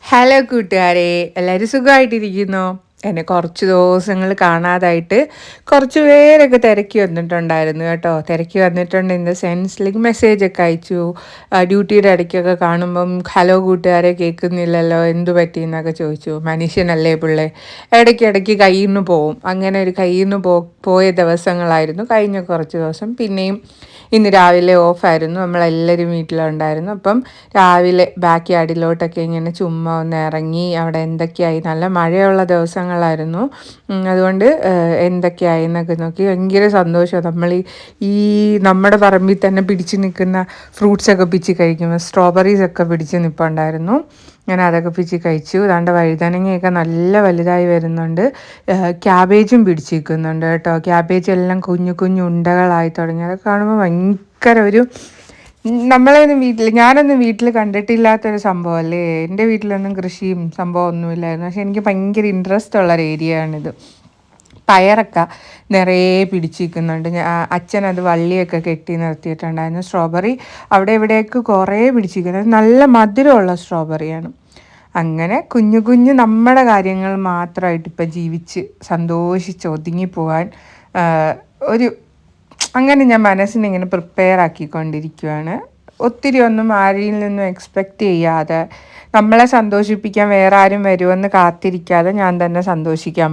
Hello കൂട്ടുകാരെ, എല്ലാവരും സുഖമായിട്ടിരിക്കുന്നോ? എന്നെ കുറച്ച് ദിവസങ്ങൾ കാണാതായിട്ട് കുറച്ച് പേരൊക്കെ തിരക്കി വന്നിട്ടുണ്ടായിരുന്നു കേട്ടോ. തിരക്കി വന്നിട്ടുണ്ട് ഇൻ ദ സെൻസിലേക്ക് മെസ്സേജൊക്കെ അയച്ചു. ഡ്യൂട്ടിയുടെ ഇടയ്ക്കൊക്കെ കാണുമ്പം ഹലോ കൂട്ടുകാരെ കേൾക്കുന്നില്ലല്ലോ, എന്തു പറ്റിയെന്നൊക്കെ ചോദിച്ചു. മനുഷ്യനല്ലേ പിള്ളേ, ഇടയ്ക്കിടയ്ക്ക് കയ്യിൽ നിന്ന് പോവും. അങ്ങനെ ഒരു കയ്യിൽ നിന്ന് പോയ ദിവസങ്ങളായിരുന്നു കഴിഞ്ഞ കുറച്ച് ദിവസം. പിന്നെയും ഇന്ന് രാവിലെ ഓഫായിരുന്നു, നമ്മളെല്ലാവരും വീട്ടിലുണ്ടായിരുന്നു. അപ്പം രാവിലെ ബാക്ക് യാർഡിലോട്ടൊക്കെ ഇങ്ങനെ ചുമ്മാ ഒന്ന് ഇറങ്ങി. അവിടെ എന്തൊക്കെയായി, നല്ല മഴയുള്ള ദിവസങ്ങളായിരുന്നു. അതുകൊണ്ട് എന്തൊക്കെയായി എന്നൊക്കെ നോക്കി ഭയങ്കര സന്തോഷമാണ്. നമ്മൾ ഈ നമ്മുടെ പറമ്പിൽ തന്നെ പിടിച്ച് നിൽക്കുന്ന ഫ്രൂട്ട്സൊക്കെ പിച്ചി കഴിക്കുമ്പോൾ സ്ട്രോബെറീസൊക്കെ പിടിച്ച് നിൽപ്പുണ്ടായിരുന്നു. ഞാൻ അതൊക്കെ പിച്ചി കഴിച്ചു. അതാണ്ട് വഴുതനങ്ങയൊക്കെ നല്ല വലുതായി വരുന്നുണ്ട്. ക്യാബേജും പിടിച്ചിരിക്കുന്നുണ്ട് കേട്ടോ. ക്യാബേജ് എല്ലാം കുഞ്ഞു കുഞ്ഞു ഉണ്ടകളായി തുടങ്ങി. അതൊക്കെ കാണുമ്പോൾ ഭയങ്കര ഒരു ഞാനൊന്നും വീട്ടിൽ കണ്ടിട്ടില്ലാത്തൊരു സംഭവമല്ലേ. എൻ്റെ വീട്ടിലൊന്നും കൃഷിയും സംഭവം ഒന്നുമില്ലായിരുന്നു. പക്ഷെ എനിക്ക് ഭയങ്കര ഇൻട്രസ്റ്റ് ഉള്ളൊരു ഏരിയയാണിത്. പയറൊക്കെ നിറയെ പിടിച്ചിരിക്കുന്നുണ്ട്. അച്ഛനത് വള്ളിയൊക്കെ കെട്ടി നിർത്തിയിട്ടുണ്ടായിരുന്നു. സ്ട്രോബെറി അവിടെ ഇവിടെയൊക്കെ കുറേ പിടിച്ചിരിക്കുന്നത്, നല്ല മധുരമുള്ള സ്ട്രോബെറിയാണ്. അങ്ങനെ കുഞ്ഞു കുഞ്ഞു നമ്മുടെ കാര്യങ്ങൾ മാത്രമായിട്ട് ഇപ്പം ജീവിച്ച് സന്തോഷിച്ച് ഒതുങ്ങിപ്പോവാൻ ഒരു അങ്ങനെ ഞാൻ മനസ്സിനിങ്ങനെ പ്രിപ്പയർ ആക്കിക്കൊണ്ടിരിക്കുകയാണ്. ഒത്തിരി ഒന്നും ആരിൽ നിന്നും എക്സ്പെക്റ്റ് ചെയ്യാതെ, നമ്മളെ സന്തോഷിപ്പിക്കാൻ വേറെ ആരും വരുമെന്ന് കാത്തിരിക്കാതെ ഞാൻ തന്നെ സന്തോഷിക്കാൻ പറ്റും.